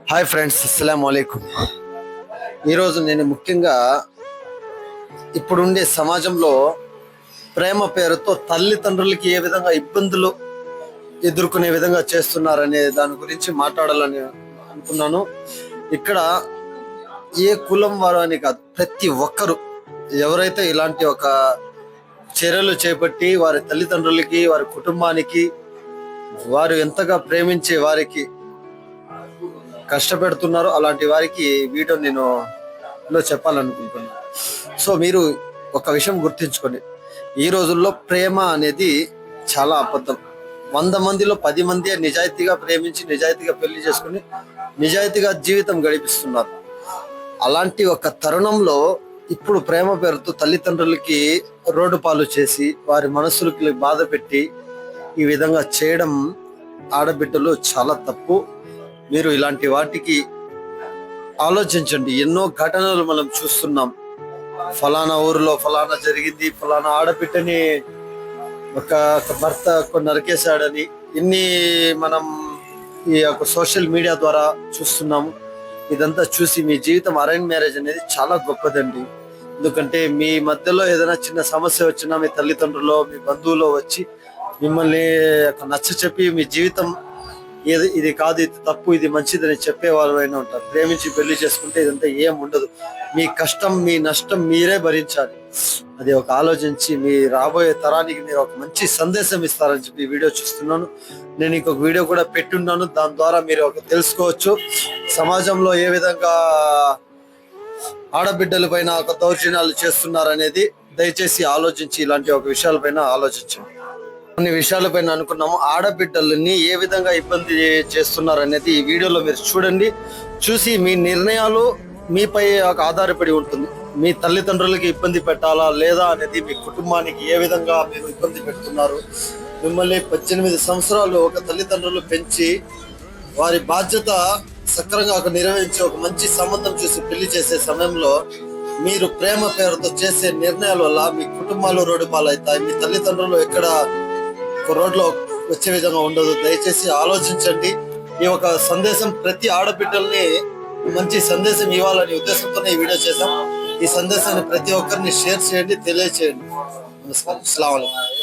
Hi friends, అస్సలాము అలైకుం. ఈరోజు నేను ముఖ్యంగా ఇప్పుడుండే సమాజంలో ప్రేమ పేరుతో తల్లిదండ్రులకి ఏ విధంగా ఇబ్బందులు ఎదుర్కొనే విధంగా చేస్తున్నారనే దాని గురించి మాట్లాడాలని అనుకున్నాను. ఇక్కడ ఏ కులం వారు అని కాదు, ప్రతి ఒక్కరు ఎవరైతే ఇలాంటి ఒక చర్యలు చేపట్టి వారి తల్లిదండ్రులకి, వారి కుటుంబానికి, వారు ఎంతగా ప్రేమించే వారికి కష్టపెడుతున్నారో అలాంటి వారికి వీడియో నేను చెప్పాలనుకుంటున్నాను. సో మీరు ఒక విషయం గుర్తించుకోండి, ఈ రోజుల్లో ప్రేమ అనేది చాలా అబద్ధం. 100 మందిలో 10 మంది నిజాయితీగా ప్రేమించి నిజాయితీగా పెళ్లి చేసుకుని నిజాయితీగా జీవితం గడిపిస్తున్నారు. అలాంటి ఒక తరుణంలో ఇప్పుడు ప్రేమ పేరుతో తల్లిదండ్రులకి రోడ్డు పాలు చేసి వారి మనసులకి బాధ పెట్టి ఈ విధంగా చేయడం ఆడబిడ్డలు చాలా తప్పు. మీరు ఇలాంటి వాటికి ఆలోచించండి. ఎన్నో ఘటనలు మనం చూస్తున్నాం. ఫలానా ఊరిలో ఫలానా జరిగింది, ఫలానా ఆడబిడ్డని ఒక భర్త నరికేశాడని ఇన్ని మనం ఈ యొక్క సోషల్ మీడియా ద్వారా చూస్తున్నాము. ఇదంతా చూసి మీ జీవితం అరేంజ్ మ్యారేజ్ అనేది చాలా గొప్పదండి. ఎందుకంటే మీ మధ్యలో ఏదైనా చిన్న సమస్య వచ్చినా మీ తల్లిదండ్రులు, మీ బంధువులు వచ్చి మిమ్మల్ని నచ్చ చెప్పి మీ జీవితం ఇది కాదు, ఇది తప్పు, ఇది మంచిదని చెప్పే వాళ్ళైనా ఉంటారు. ప్రేమించి పెళ్లి చేసుకుంటే ఇదంతా ఏం ఉండదు. మీ కష్టం, మీ నష్టం మీరే భరించాలి. అది ఒక ఆలోచించి మీ రాబోయే తరానికి మీరు ఒక మంచి సందేశం ఇస్తారని చెప్పి వీడియో చూస్తున్నాను. నేను ఇంకొక వీడియో కూడా పెట్టున్నాను, దాని ద్వారా మీరు ఒక తెలుసుకోవచ్చు సమాజంలో ఏ విధంగా ఆడబిడ్డల పైన ఒక దౌర్జన్యాలు చేస్తున్నారనేది. దయచేసి ఆలోచించి ఇలాంటి ఒక విషయాలపైన ఆలోచించండి. కొన్ని విషయాలపైన అనుకున్నాము. ఆడబిడ్డలని ఏ విధంగా ఇబ్బంది చేస్తున్నారు అనేది ఈ వీడియోలో మీరు చూడండి. చూసి మీ నిర్ణయాలు మీపై ఆధారపడి ఉంటుంది. మీ తల్లిదండ్రులకి ఇబ్బంది పెట్టాలా లేదా అనేది, మీ కుటుంబానికి ఏ విధంగా మీరు ఇబ్బంది పెడుతున్నారు. మిమ్మల్ని 18 సంవత్సరాలు ఒక తల్లిదండ్రులు పెంచి వారి బాధ్యత సక్రంగా నిర్వహించి ఒక మంచి సంబంధం చూసి పెళ్లి చేసే సమయంలో మీరు ప్రేమ పేరుతో చేసే నిర్ణయాల వల్ల మీ కుటుంబాలు రోడ్డు పాలవుతాయి. మీ తల్లిదండ్రులు ఎక్కడ రోడ్లో వచ్చే విధంగా ఉండదు. దయచేసి ఆలోచించండి. ఈ ఒక సందేశం ప్రతి ఆడబిడ్డల్ని మంచి సందేశం ఇవ్వాలనే ఉద్దేశంతోనే ఈ వీడియో చేశాం. ఈ సందేశాన్ని ప్రతి ఒక్కరిని షేర్ చేయండి, తెలియచేయండి. నమస్కారం. అస్సలాము అలైకుం.